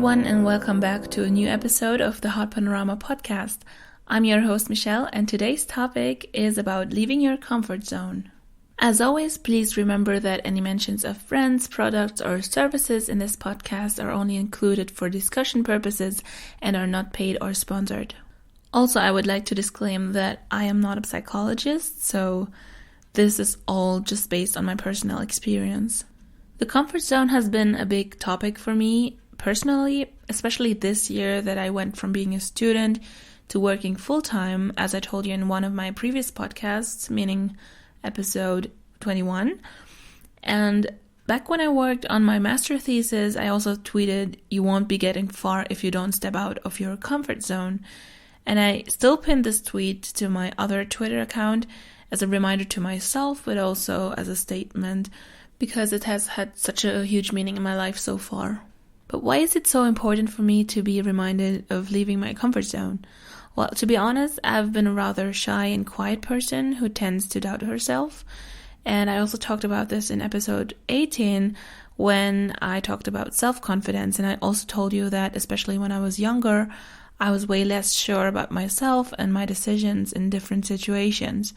everyone, and welcome back to a new episode of the Heartpanorama podcast. I'm your host, Michelle, and today's topic is about leaving your comfort zone. As always, please remember that any mentions of brands, products, or services in this podcast are only included for discussion purposes and are not paid or sponsored. Also, I would like to disclaim that I am not a psychologist, so this is all just based on my personal experience. The comfort zone has been a big topic for me personally, especially this year that I went from being a student to working full-time, as I told you in one of my previous podcasts, meaning episode 21. And back when I worked on my master thesis, I also tweeted, "You won't be getting far if you don't step out of your comfort zone." And I still pinned this tweet to my other Twitter account as a reminder to myself, but also as a statement, because it has had such a huge meaning in my life so far. But why is it so important for me to be reminded of leaving my comfort zone? Well, to be honest, I've been a rather shy and quiet person who tends to doubt herself. And I also talked about this in episode 18 when I talked about self-confidence. And I also told you that, especially when I was younger, I was way less sure about myself and my decisions in different situations.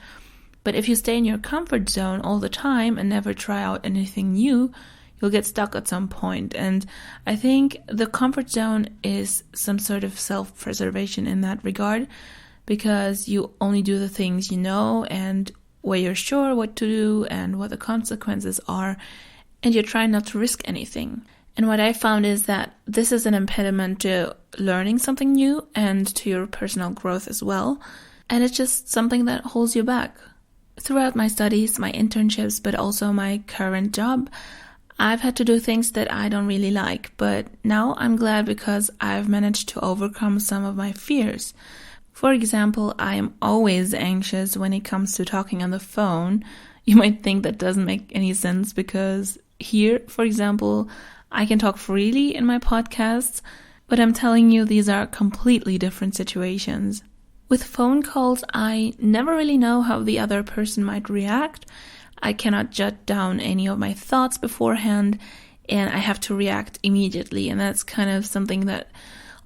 But if you stay in your comfort zone all the time and never try out anything new, you'll get stuck at some point. And I think the comfort zone is some sort of self-preservation in that regard, because you only do the things you know and where you're sure what to do and what the consequences are, and you're trying not to risk anything. And what I found is that this is an impediment to learning something new and to your personal growth as well. And it's just something that holds you back. Throughout my studies, my internships, but also my current job, I've had to do things that I don't really like, but now I'm glad because I've managed to overcome some of my fears. For example, I am always anxious when it comes to talking on the phone. You might think that doesn't make any sense because here, for example, I can talk freely in my podcasts, but I'm telling you, these are completely different situations. With phone calls, I never really know how the other person might react. I cannot jot down any of my thoughts beforehand, and I have to react immediately. And that's kind of something that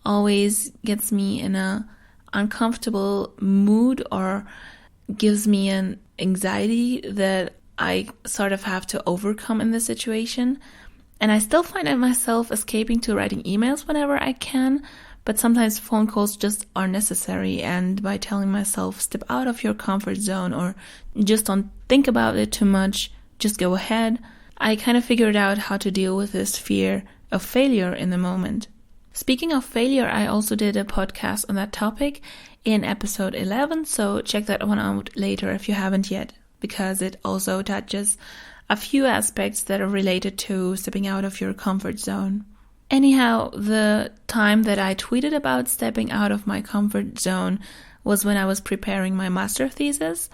always gets me in a uncomfortable mood or gives me an anxiety that I sort of have to overcome in this situation. And I still find myself escaping to writing emails whenever I can, but sometimes phone calls just are necessary, and by telling myself, step out of your comfort zone or just don't think about it too much, just go ahead, I kind of figured out how to deal with this fear of failure in the moment. Speaking of failure, I also did a podcast on that topic in episode 11, so check that one out later if you haven't yet, because it also touches a few aspects that are related to stepping out of your comfort zone. Anyhow, the time that I tweeted about stepping out of my comfort zone was when I was preparing my master thesis,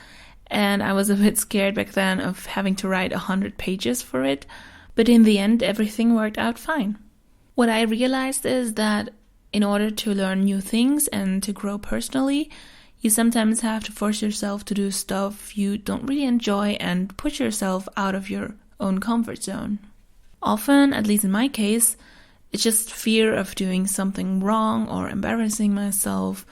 and I was a bit scared back then of having to write 100 pages for it, but in the end everything worked out fine. What I realized is that in order to learn new things and to grow personally, you sometimes have to force yourself to do stuff you don't really enjoy and push yourself out of your own comfort zone. Often, at least in my case, it's just fear of doing something wrong or embarrassing myself,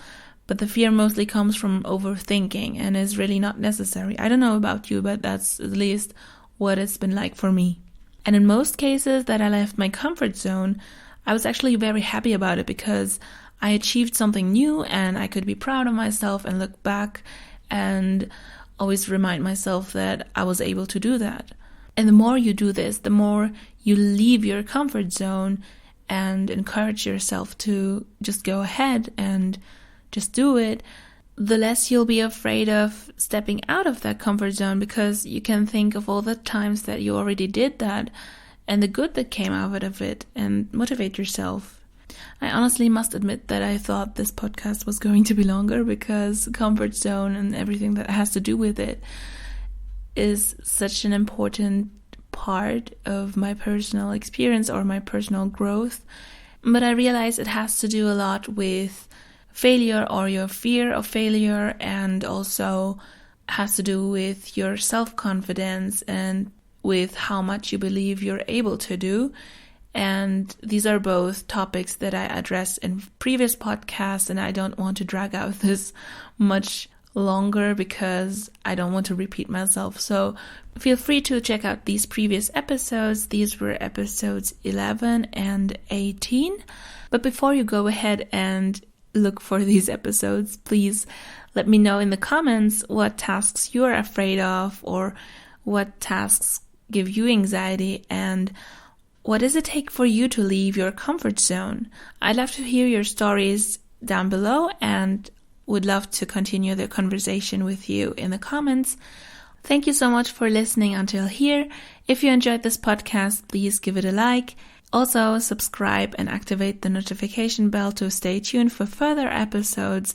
but the fear mostly comes from overthinking and is really not necessary. I don't know about you, but that's at least what it's been like for me. And in most cases that I left my comfort zone, I was actually very happy about it because I achieved something new and I could be proud of myself and look back and always remind myself that I was able to do that. And the more you do this, the more you leave your comfort zone and encourage yourself to just go ahead and just do it, the less you'll be afraid of stepping out of that comfort zone, because you can think of all the times that you already did that and the good that came out of it and motivate yourself. I honestly must admit that I thought this podcast was going to be longer because comfort zone and everything that has to do with it is such an important part of my personal experience or my personal growth. But I realize it has to do a lot with failure or your fear of failure, and also has to do with your self-confidence and with how much you believe you're able to do. And these are both topics that I addressed in previous podcasts, and I don't want to drag out this much longer because I don't want to repeat myself. So feel free to check out these previous episodes. These were episodes 11 and 18. But before you go ahead and look for these episodes, please let me know in the comments what tasks you're afraid of, or what tasks give you anxiety, and what does it take for you to leave your comfort zone? I'd love to hear your stories down below and would love to continue the conversation with you in the comments. Thank you so much for listening until here. If you enjoyed this podcast, please give it a like. Also, subscribe and activate the notification bell to stay tuned for further episodes.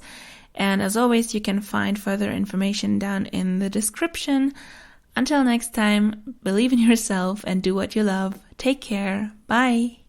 And as always, you can find further information down in the description. Until next time, believe in yourself and do what you love. Take care. Bye.